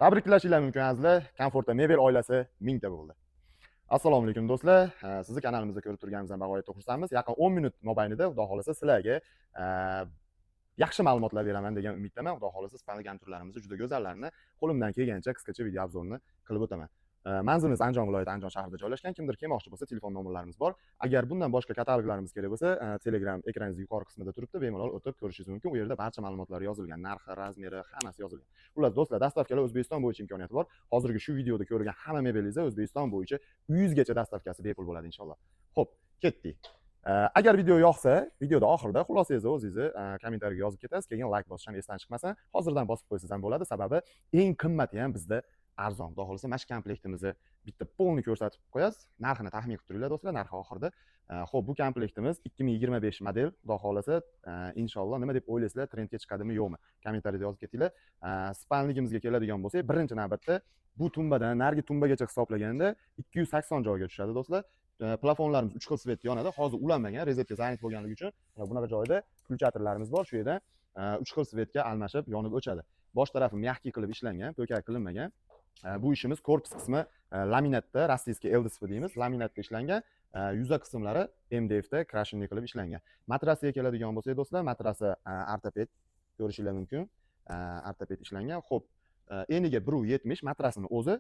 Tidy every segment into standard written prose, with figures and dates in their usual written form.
Tabriklashingiz mumkin azizlar. Komforta mebel oilasi 1000 ta bo'ldi. Assalomu alaykum do'stlar. Sizni kanalimizda ko'rib turganimizdan bag'oyatda xursandmiz. Yaqin 10 minut mobaynida xudo xolasa sizlarga yaxshi ma'lumotlar beraman degan umiddaman. Xudo xolasa istalgan turlarimizni juda go'zallarini qo'limdan kelgancha qisqacha video obzorni qilib o'taman. Manzilimiz Andijon viloyati Andijon shahrida joylashgan. Kimdir kelmoqchi bo'lsa, telefon nomerlarimiz bor. Agar bundan boshqa kataloglarimiz kerak bo'lsa, Telegram ekraningizning yuqori qismida turibdi, bemalol o'tib ko'rishingiz mumkin. U yerda barcha ma'lumotlar yozilgan, narxi, razmeri, hammasi yozilgan. Xullas do'stlar, dastavkalar O'zbekiston bo'yicha imkoniyati bor. Hozirgi shu videoda ko'rgan hamma mebelingiz O'zbekiston bo'yicha 100 gacha dastavkasi bepul bo'ladi inshaalloh. Xo'p, ketdik. Agar video yoqsa, videoda oxirida xulosangizni o'zingizni kommentariyaga yozib ketasiz. Keyin like bosishni esdan chiqmasin. Hozirdan bosib qo'ysangiz ham bo'ladi. Sababi eng qimmati ham bizda arzon. Xudo xolasa mana shu komplektimizni bitta polni ko'rsatib qo'yasiz. Narxini taxmin qilib turinglar do'stlar, narxi oxirida. Xo'p, bu komplektimiz 2025 model. Xudo xolasa inshaalloh nima deb o'ylaysizlar, trendga chiqadimi, yo'qmi? Kommentariyada yozib ketinglar. Spalnigimizga keladigan bo'lsak, birinchi navbatda bu tumbadan narigi tumbagacha hisoblaganda 280 joyga tushadi do'stlar. Plafonlarimiz 3 xil svetda yonadi. Hozir ulanmagan, rezetka zanit bo'lganligi uchun bunaqa joyda kulchatorlarimiz bor. Shu yerda 3 xil svetga almashib, yonib o'chadi. Bosh tarafi mягкий qilib ishlangan, po'kak qilinmagan. Bu ishimiz korpus qismi laminatda, rossiyskiy LDSP deymiz, laminatda ishlangan. Yuza qismlari MDFda krashinli qilib ishlangan. Matrasiga keladigan bo'lsak do'stlar, matrasi ortoped ko'rishingiz mumkin. Ortoped ishlangan. Xo'p, eniga 1.70, matrasini o'zi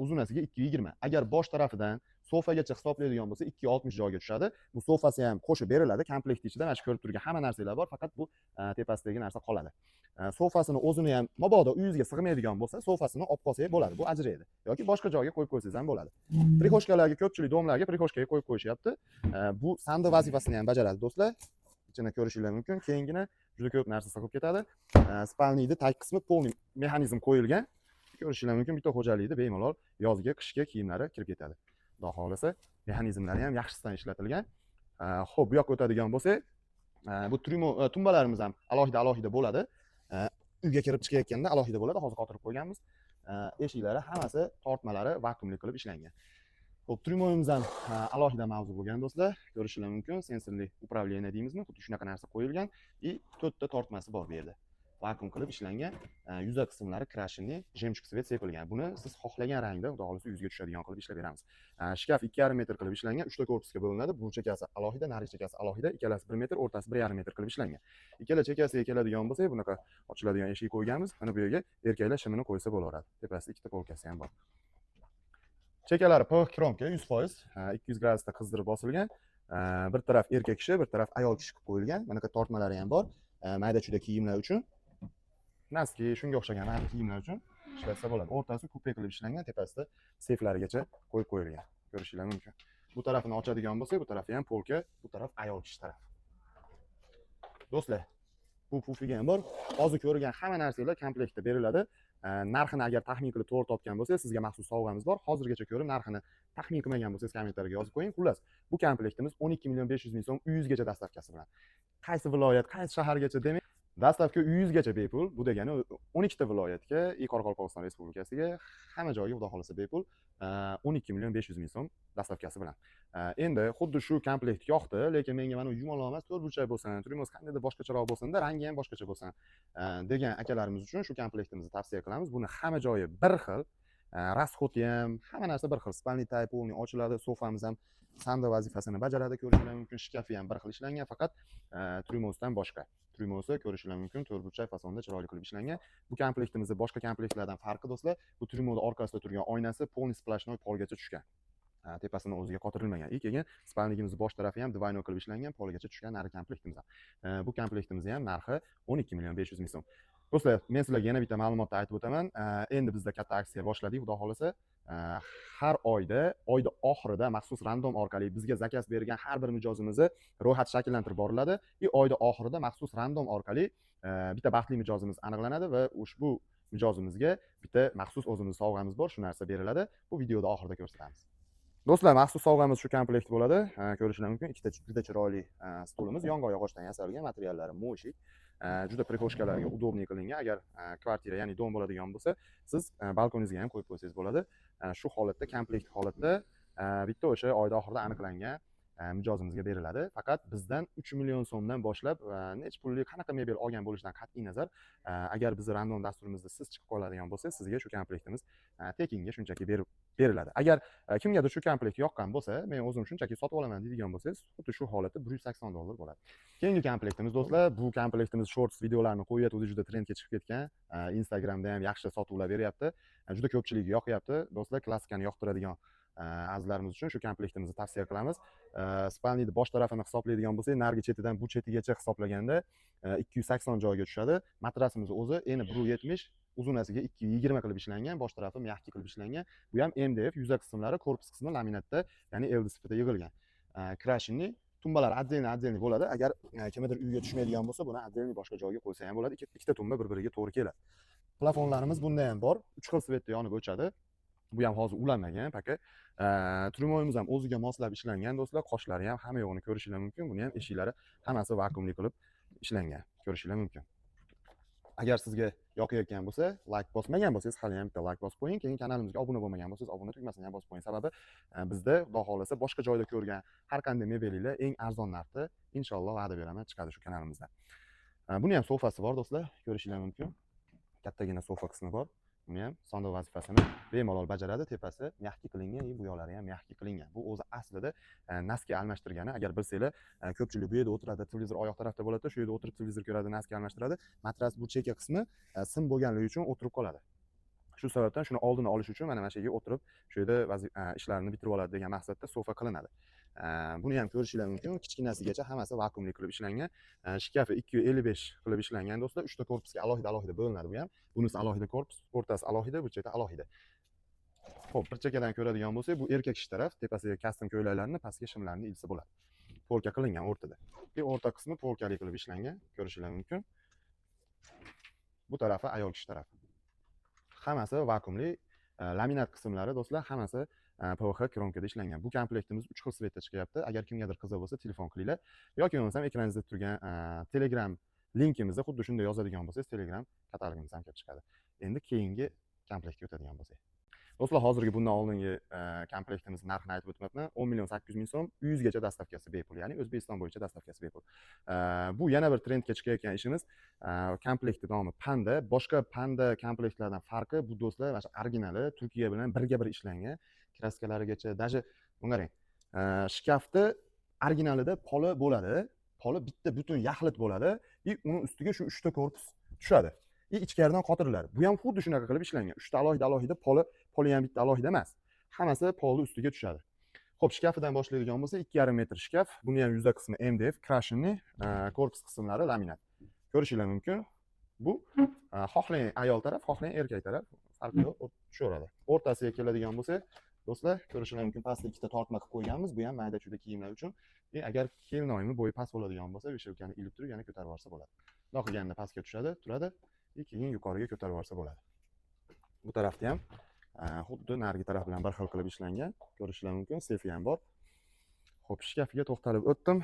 uzunasiga 2.20. Agar bosh tarafidan sofagacha hisoblaydigan bo'lsa 2.60 joyga tushadi. Bu sofasi ham qo'shib beriladi. Komplekt ichida mana shu ko'rib turgan hamma narsalar bor, faqat bu tepasidagi narsa qoladi. Sofasini o'zini ham mabodo uyingizga sig'maydigan bo'lsa, sofasini olib qolsangiz bo'ladi. Bu ajraydi. Yoki boshqa joyga qo'yib qo'ysangiz ham bo'ladi. Prixoshkalarga ko'pchilik domlarga prixoshkaga qo'yib qo'yishyapti. Bu sandi vazifasini ham bajaradi do'stlar. Ichini ko'rishingiz mumkin. Keyingina juda ko'p narsa sig'ib ketadi. Spalniyning tag qismi polniy mexanizm qo'yilgan. Ko'rishingiz mumkin, bitta xo'jalikda bemalol yozga, qishga kiyimlari kirib ketadi. Xudo xolasa, mexanizmlari ham yaxshisidan ishlatilgan. Xo'p, bu yoqqa o'tadigan bo'lsak, bu tumbalarimiz ham alohida bo'ladi. Uyga kirib chiqayotganda alohida bo'ladi. Hozir qotirib qo'yganmiz. Eshiklari hammasi tortmalari vakuumli qilib ishlangan. Xo'p, trimoyimiz ham alohida mavzu bo'lgan do'stlar. Ko'rishingiz mumkin, sensorli upravlение deymizmi? Xuddi shunaqa narsa qo'yilgan. 4 ta tortmasi bor bu yerda. Vakuum qilib ishlangan. Yuza qismlari krashinli, jemchug svet sepilgan. Buni siz xohlagan rangda, xudo xolasa yuzga tushadigan qilib ishlab beramiz. Shkaf 2,5 metr qilib ishlangan, 3 ta korpusga bo'linadi. Bu chekasi alohida, narigi chekasi alohida, ikkalasi 1 metr, o'rtasi 1,5 metr qilib ishlangan. Ikkala chekasiga keladigan bo'lsak, bunaqa ochiladigan eshik qo'yganmiz. Mana bu yerga erkaklar shimini qo'ysa bo'laveradi. Tepasida ikkita polkasi ham bor. Chekalari PX kromka 100%, 200 gradusda qizdirib bosilgan. Bir taraf erkak kishi, bir taraf ayol kishi qilib qo'yilgan. Mana bu tortmalari ham bor. Mayda-chuda kiyimlar uchun. Naski, shunga o'xshagan mayda kiyimlar uchun ishlatsa bo'ladi. O'rtasi kupe qilib ishlangan, tepasida seyflarigacha qo'yib qo'yilgan. Ko'rishingiz mumkin. Bu tarafini ochadigan bo'lsak, bu tarafi ham polka, bu taraf ayol kishi taraf. Do'stlar, bu pufiga ham bor. Hozir ko'rgan hamma narsalar komplektda beriladi. Narxini agar taxmin qilib to'g'ri topgan bo'lsangiz, sizga maxsus sovg'amiz bor. Hozirgacha ko'rib narxini taxmin qilmagan bo'lsangiz, kommentariyaga yozib qo'ying. Xullas, bu komplektimiz 12.500.000 so'm 100 gacha dastavkasi bilan. Qaysi viloyat, qaysi shahargacha demang, dastavka 100 gacha bepul. Bu degani 12 ta viloyatga, Qoraqalpog'iston Respublikasiga, hamma joyga xudo xolasa bepul 12.500.000 so'm dastavkasi bilan. Endi xuddi shu komplekt yoqdi, lekin menga mana yumaloq emas, to'rtburchak bo'lsin, turimiz qandaydir boshqacharoq bo'lsin-da, rangi ham boshqacha bo'lsin degan akalarimiz uchun shu komplektimizni tavsiya qilamiz. Buni hamma joyi bir xil, rasxodi ham, hamma narsa bir xil. Spalniy type polniy ochiladi, sofamiz ham sanda vazifasini bajaradi, ko'rishingiz mumkin. Shkafi ham bir xil ishlangan, faqat trumosdan boshqa. Trumosi ko'rishingiz mumkin, to'rtburchak fasonda chiroyli qilib ishlangan. Bu komplektimizni boshqa komplektlardan farqi do'stlar, bu trumoni orqasida turgan oynasi polniy splashnoy polgacha tushgan. Tepasini o'ziga qotirilmagan. Keyin spalnigimizni bosh tarafi ham двойной qilib ishlangan, polgacha tushgan narxi komplektimiz ham. Bu komplektimizni ham narxi 12.500.000 so'm. Do'stlar, men sizlarga yana bitta ma'lumotni aytib o'taman. Endi bizda katta aksiya boshladik, xudo xolasa. Har oyda oxirida maxsus random orqali bizga zakaz bergan har bir mijozimizni ro'yxat shakllantirib boriladi. Oyda oxirida maxsus random orqali bitta baxtli mijozimiz aniqlanadi va ushbu mijozimizga bitta maxsus o'zimiz sovg'amiz bor, shu narsa beriladi. Bu videoda oxirida ko'rsatamiz. Do'stlar, maxsus sovg'amiz shu komplekt bo'ladi. Ko'rishingiz mumkin, ikkita juda chiroyli stulimiz, yong'oq yog'ochdan yasalgan, materiallari mo'shik. Juda prixoshkalarga udobniy qilingan. Agar kvartira, ya'ni dom bo'ladigan bo'lsa, siz balkoningizga ham qo'yib qo'ysangiz bo'ladi. Shu holatda, komplekt holatda bitta o'sha oyda oxirida aniqlangan mijozimizga beriladi. Faqat bizdan 3 million so'mdan boshlab nech pullik qanaqa mebel olgan bo'lishidan qat'iy nazar, agar bizni random dasturimizda siz chiqib qoladigan bo'lsangiz, sizga shu komplektimiz tekinga shunchaki beriladi. Agar kimgadir shu komplekt yoqqan bo'lsa, men o'zim shunchaki sotib olaman deydigan bo'lsangiz, xuddi shu holatda $180 bo'ladi. Keyingi komplektimiz do'stlar, bu komplektimiz shorts videolarni qo'yyapti, juda trendga chiqib ketgan. Instagramda ham yaxshi sotuvlar beryapti. Juda ko'pchilik yoqyapti. Do'stlar, klassikani yoqtiradigan azizlarimiz uchun shu komplektimizni tavsiya qilamiz. Spalniyni bosh tarafini hisoblaydigan bo'lsak, narigi chetidan bu chetigacha hisoblaganda 280 joyga tushadi. Matrasimiz o'zi eni 170, uzunasiga 220 qilib ishlangan, bosh tarafi mягкий qilib ishlangan. Bu ham MDF, yuza qismlari, korpus qismi laminatda, ya'ni LDSPda yig'ilgan. Krashinni tumbalari отдельно bo'ladi. Agar kimdir uyga tushmaydigan bo'lsa, buni отдельно boshqa joyga qo'ysa ham bo'ladi. Ikkita tumba bir-biriga to'g'ri keladi. Plafonlarimiz bunda ham bor. 3 xil svetda yonib o'chadi. Bu ham hozir ulanmagan, paka. Trumoyimiz ham o'ziga moslab ishlangan do'stlar. Qoshlari ham hamma yo'g'ini ko'rishingiz mumkin. Buni ham eshiklari hammasi vakuumli qilib ishlangan. Ko'rishingiz mumkin. Agar sizga yoqayotgan bo'lsa, like bosmagan bo'lsangiz, hali ham bitta like bosib qo'ying. Keyin kanalimizga obuna bo'lmagan bo'lsangiz, obuna tugmasini ham bosib qo'ying. Sababi bizda xudo xolasa boshqa joyda ko'rgan har qanday mebelinglar eng arzon narxda, inshaalloh va'da beraman, chiqadi shu kanalimizda. Buni ham sofasi bor do'stlar, ko'rishingiz mumkin. Kattagina sofa qismi bor. Buni ham sonda vazifasini bemalol bajaradi. Tepasi mягкий qilingan, bu yoqlari ham mягкий qilingan. Bu o'zi aslida naska almashtirgani. Agar bilsanglar, ko'pchilik bu yerda o'tiradi, televizor oyoq tarafda bo'ladi, shu yerda o'tirib televizor ko'radi, naska almashtiradi. Matras bu cheka qismi sim bo'lganligi uchun o'tirib qoladi. Shu sababdan shuni oldini olish uchun mana shu yerga o'tirib, shu yerda ishlarini bitirib oladi degan maqsadda sofa qilinadi. Buni ham ko'rishingiz mumkin. Kichkinasigacha hammasi vakuumli qilib ishlangan. Shkafi 255 qilib ishlangan do'stlar. 3 ta korpusga alohida bo'linadi bu ham. Bunisi alohida korpus, o'rtasi alohida, bu cheti alohida. Xo'p, bir chekkadan ko'radigan bo'lsak, bu erkak kishi taraf, tepasiga kastim ko'ylaklarni, pastga shimlarni ilsa bo'ladi. Polka qilingan o'rtada. O'rta qismi polkali qilib ishlangan, ko'rishingiz mumkin. Bu tarafi ayol kishi tarafi. Hammasi vakuumli, laminat qismlari do'stlar, hammasi PVH kronkada ishlangan. Bu komplektimiz 3 xil svetda chiqyapti. Agar kimgadir qiziq bo'lsa, telefon qilinglar. Yoki bo'lmasa ekraningizda turgan Telegram linkimizda xuddi shunday yozadigan bo'lsangiz, Telegram katalogimiz ham kelib chiqadi. Endi keyingi komplektga o'tadigan bo'lsak. Do'stlar, hozirgi bundan oldingi komplektimiz narxini aytib o'tmoqman. 10.800.000 so'm, 100 gacha dastavkasi bepul, ya'ni O'zbekiston bo'yicha dastavkasi bepul. Bu yana bir trendga chiqayotgan ishimiz. Komplektning nomi Panda. Boshqa Panda komplektlardan farqi bu do'stlar, mana shu originali Turkiya bilan birga bir ishlangan. Kraskalarigacha, даже bunga qarang. Shkafda originalida poli bo'ladi. Poli bitta butun yaxlit bo'ladi. Uni ustiga shu 3 ta korpus tushadi. Ichkaridan qotiriladi. Bu ham xuddi shunaqa qilib ishlangan. 3 ta alohida poli ham bitta alohida emas. Hammasi poli ustiga tushadi. Xo'p, shkafidan boshlaydigan bo'lsa, 2,5 metr shkaf. Buni ham yuza qismi MDF, krashinni, korpus qismlari laminat. Ko'rishingiz mumkin. Bu xohlang ayol taraf, xohlang erkak taraf, farqi yo'q, tushaveradi. O'rtasiga keladigan bo'lsa, do'stlar, ko'rishingiz mumkin, pastda ikkita tortma qilib qo'yganmiz. Bu ham mayda-chuda kiyimlar uchun. Agar kelinoyimi bo'yi past bo'ladigan bo'lsa, vishelkani ilib turib, yana ko'tarib olsa bo'ladi. Bunday qilganda pastga tushadi, turadi. Keyin yuqoriga ko'tarib olsa bo'ladi. Bu tarafda ham xuddi narigi taraf bilan bir xil qilib ishlangan. Ko'rishingiz mumkin, sefi ham bor. Xo'p, shkafiga to'xtalib o'tdim.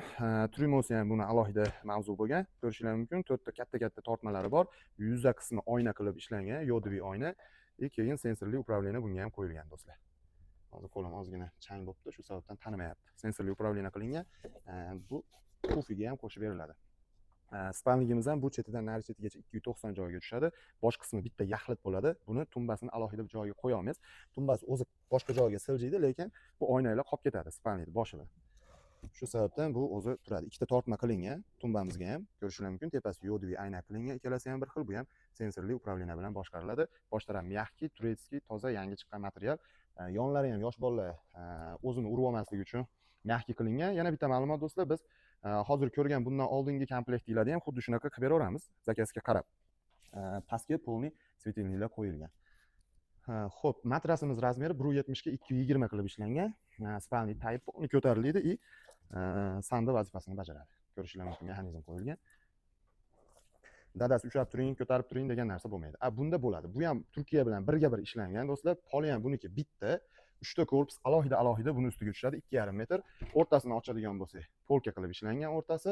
Trimosi ham buni alohida mavzu bo'lgan. Ko'rishingiz mumkin, 4 ta katta tortmalari bor. Yuza qismi oyna qilib ishlangan, yodoviy oyna. Keyin sensorli upravleniya bunga ham qo'yilgan do'stlar. Hozir qo'lim ozgina chang bo'libdi, shu sababdan tanimayapti. Sensorli upravleniya qilingan. Bu kufiga ham qo'shib beriladi. Spalnigimiz ham bu chetidan nari chetigacha 290 joyga tushadi. Bosh qismi bitta yaxlit bo'ladi. Buni tumbasini alohida bir joyga qo'ya olmaysiz. Tumbasi o'zi boshqa joyga siljiydi, lekin bu oynalar qolib ketadi spalniyni boshida. Shu sababdan bu o'zi turadi. Ikkita tortma qilingan, tumbamizga ham ko'rishingiz mumkin. Tepasi yodoviy ayna qilingan, ikkalasi ham bir xil. Bu ham sensorli upravleniya bilan boshqariladi. Bosh taraf mягкий, turetskiy, toza, yangi chiqqan material. Yonlari ham yosh bolalar o'zini urib olmasligi uchun mягкий qilingan. Yana bitta ma'lumot do'stlar, biz hozir ko'rgan bundan oldingi komplektlarni ham xuddi shunaqa qilib beraveramiz, zakazga qarab. Pastga polniy svetilniklar qo'yilgan. Xo'p, matrasimiz razmeri 1.70 ga 2.20 qilib ishlangan. Spalniy type ko'tariladi и sanda vazifasini bajaradi. Ko'rishingiz mumkin, mexanizm qo'yilgan. Dadasi ushlab turing, ko'tarib turing degan narsa bo'lmaydi. Bunda bo'ladi. Bu ham Turkiya bilan birga bir ishlangan do'stlar. Poli ham buniki bitta. 3 ta korpus alohida buni ustiga tushadi, 2,5 metr. O'rtasini ochadigan bo'lsak, polka qilib ishlangan o'rtasi.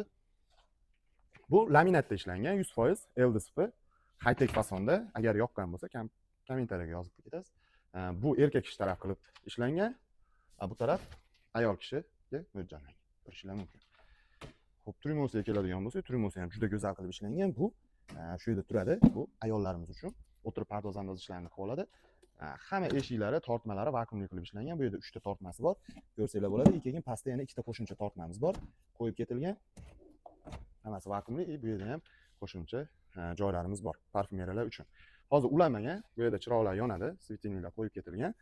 Bu laminatda ishlangan, 100% LDSP, high-tech fasonda. Agar yoqqan bo'lsa, kommentariyaga yozib ketasiz. Bu erkak kishi taraf qilib ishlangan. Bu taraf ayol kishiga mo'ljallangan. turishinglar mumkin. Xo'p, Trimosiga keladigan bo'lsak, Trimosi ham juda go'zal qilib ishlangan. Bu shu yerda turadi. Bu ayollarimiz uchun o'tirib pardoz-andoz ishlarni qilib oladi. Hamma eshiklari, tortmalari vakuumli qilib ishlangan. Bu yerda 3 ta tortmasi bor. Ko'rsanglar bo'ladi. Keyin pastda yana 2 ta qo'shimcha tortmamiz bor. Qo'yib ketilgan. Hammasi vakuumli. Bu yerda ham qo'shimcha joylarimiz bor parfumeriyalar uchun. Hozir ulamagan. Bu yerda chiroqlar yonadi, svetilniklar qo'yib ketilgan.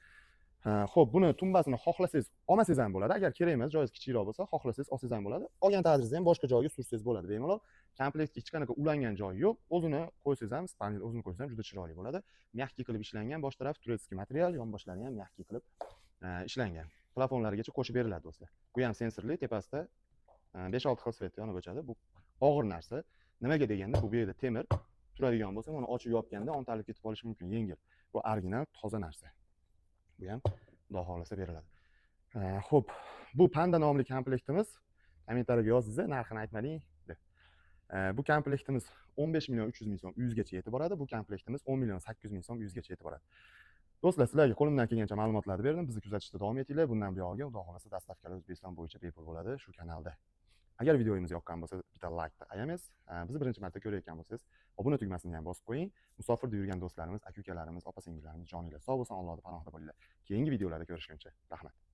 Xo'p, buni tumbasini xohlasangiz olmasangiz ham bo'ladi. Agar kerak emas, joyingiz kichikroq bo'lsa, xohlasangiz olsangiz ham bo'ladi. Olgan taqdiringizda ham boshqa joyga sursangiz bo'ladi bemalol. Komplektga hech qanaqa ulangan joyi yo'q. O'zini qo'ysangiz ham, spanel o'zini qo'ysangiz ham juda chiroyli bo'ladi. Mягкий qilib ishlangan, bosh taraf turetskiy material, yon boshlari ham mягкий qilib ishlangan. Plafonlarigacha qo'shib beriladi do'stlar. Bu ham sensorli, tepasida 5-6 xil svetda yonib o'chadi. Bu og'ir narsa. Nimaga deganda, bu yerda temir turadigan bo'lsa, uni ochib yopganda ontalib ketib qolishi mumkin, yengil. Bu original, toza narsa. Bu ham xudo xolasa beriladi. Xo'p, bu Panda nomli komplektimiz. Kommentariyaga yozdingiz, narxini aytmading deb. Bu komplektimiz 15 million 300 ming so'm uyingizgacha yetib boradi. Bu komplektimiz 10 million 800 ming so'm uyingizgacha yetib boradi. Do'stlar, sizlarga qo'limdan kelgancha ma'lumotlarni berdim. Bizni kuzatishda davom etinglar. Bundan buyog'iga xudo xolasa dastavkalar O'zbekiston bo'yicha bepul bo'ladi shu kanalda. Agar videomiz yoqqan bo'lsa, bitta like ayamaysiz. Bizni birinchi marta ko'rayotgan bo'lsangiz, obuna tugmasini ham bosib qo'ying. Musofirda yurgan do'stlarimiz, aka-ukalarimiz, opa-singillarimiz joninglar sog' bo'lsin, Allohning panohida bo'linglar. Keyingi videolarda ko'rishguncha rahmat.